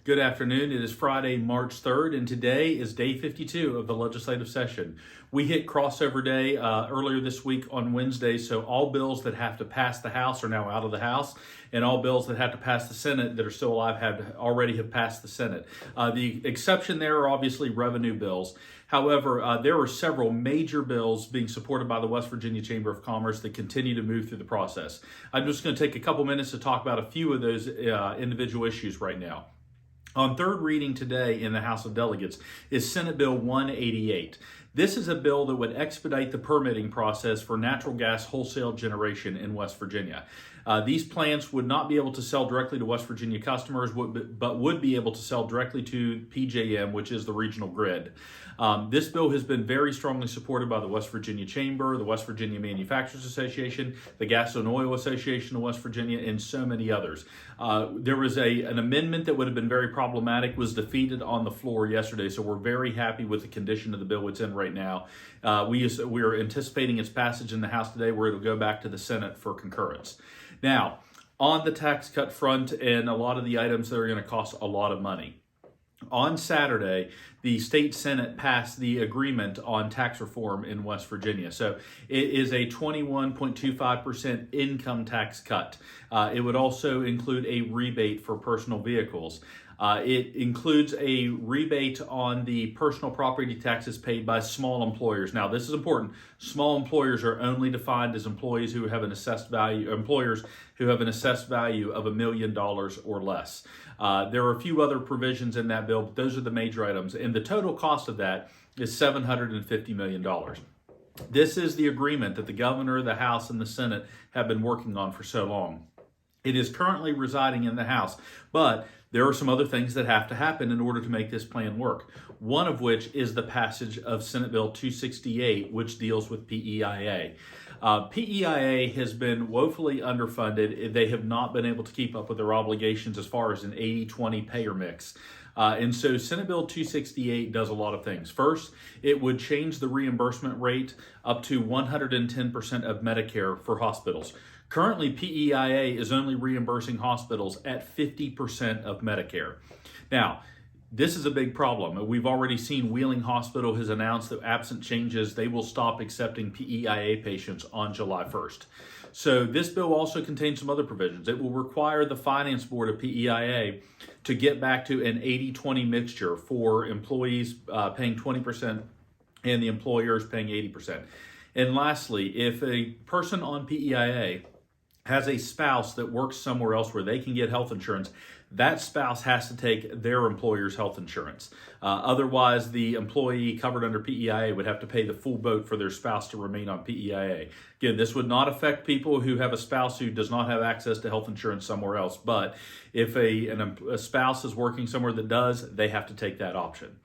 Good afternoon. It is Friday, March 3rd, and today is day 52 of the legislative session. We hit crossover day earlier this week on Wednesday, so all bills that have to pass the House are now out of the House, and all bills that have to pass the Senate that are still alive already have passed the Senate. The exception there are obviously revenue bills. However, there are several major bills being supported by the West Virginia Chamber of Commerce that continue to move through the process. I'm just going to take a couple minutes to talk about a few of those individual issues right now. On third reading today in the House of Delegates is Senate Bill 188. This is a bill that would expedite the permitting process for natural gas wholesale generation in West Virginia. These plants would not be able to sell directly to West Virginia customers, but would be able to sell directly to PJM, which is the regional grid. This bill has been very strongly supported by the West Virginia Chamber, the West Virginia Manufacturers Association, the Gas and Oil Association of West Virginia, and so many others. There was an amendment that would have been very problematic, was defeated on the floor yesterday, so we're very happy with the condition of the bill it's in right now. We are anticipating its passage in the House today, where it'll go back to the Senate for concurrence. Now, on the tax cut front and a lot of the items that are going to cost a lot of money. On Saturday, the state Senate passed the agreement on tax reform in West Virginia. So it is a 21.25% income tax cut. It would also include a rebate for personal vehicles. It includes a rebate on the personal property taxes paid by small employers. Now, this is important. Small employers are only defined as employees who have an assessed value, employers who have an assessed value of $1 million or less. There are a few other provisions in that bill, but those are the major items. And the total cost of that is $750 million. This is the agreement that the governor, the House, and the Senate have been working on for so long. It is currently residing in the House, but there are some other things that have to happen in order to make this plan work. One of which is the passage of Senate Bill 268, which deals with PEIA. PEIA has been woefully underfunded. They have not been able to keep up with their obligations as far as an 80-20 payer mix. And so Senate Bill 268 does a lot of things. First, it would change the reimbursement rate up to 110% of Medicare for hospitals. Currently, PEIA is only reimbursing hospitals at 50% of Medicare. Now, this is a big problem. We've already seen Wheeling Hospital has announced that absent changes, they will stop accepting PEIA patients on July 1st. So this bill also contains some other provisions. It will require the Finance Board of PEIA to get back to an 80-20 mixture for employees paying 20% and the employers paying 80%. And lastly, if a person on PEIA has a spouse that works somewhere else where they can get health insurance, that spouse has to take their employer's health insurance. Otherwise, the employee covered under PEIA would have to pay the full boat for their spouse to remain on PEIA. Again, this would not affect people who have a spouse who does not have access to health insurance somewhere else. But if a spouse is working somewhere that does, they have to take that option.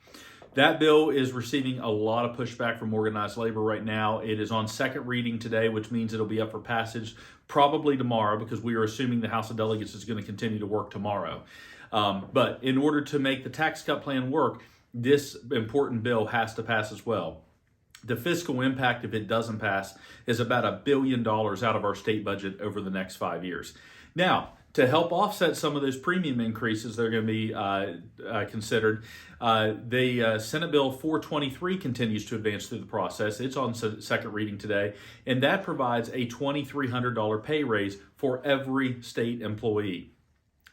That bill is receiving a lot of pushback from organized labor right now. It is on second reading today, which means it'll be up for passage probably tomorrow, because we are assuming the House of Delegates is going to continue to work tomorrow. But in order to make the tax cut plan work, this important bill has to pass as well. The fiscal impact, if it doesn't pass, is about $1 billion out of our state budget over the next 5 years. Now, to help offset some of those premium increases that are going to be considered, the Senate Bill 423 continues to advance through the process. It's on second reading today, and that provides a $2,300 pay raise for every state employee.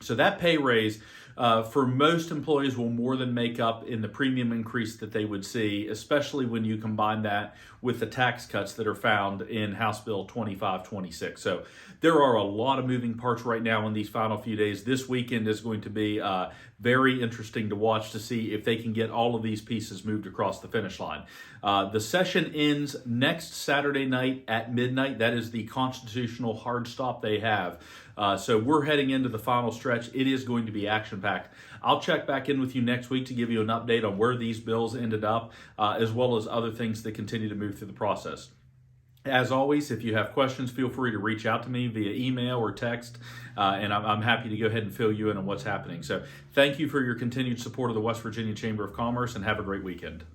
So that pay raise for most employees will more than make up in the premium increase that they would see, especially when you combine that with the tax cuts that are found in House Bill 2526. So there are a lot of moving parts right now in these final few days. This weekend is going to be very interesting to watch to see if they can get all of these pieces moved across the finish line. The session ends next Saturday night at midnight. That is the constitutional hard stop they have. So we're heading into the final stretch. It is going to be action-packed. I'll check back in with you next week to give you an update on where these bills ended up, as well as other things that continue to move through the process. As always, if you have questions, feel free to reach out to me via email or text, and I'm happy to go ahead and fill you in on what's happening. So thank you for your continued support of the West Virginia Chamber of Commerce, and have a great weekend.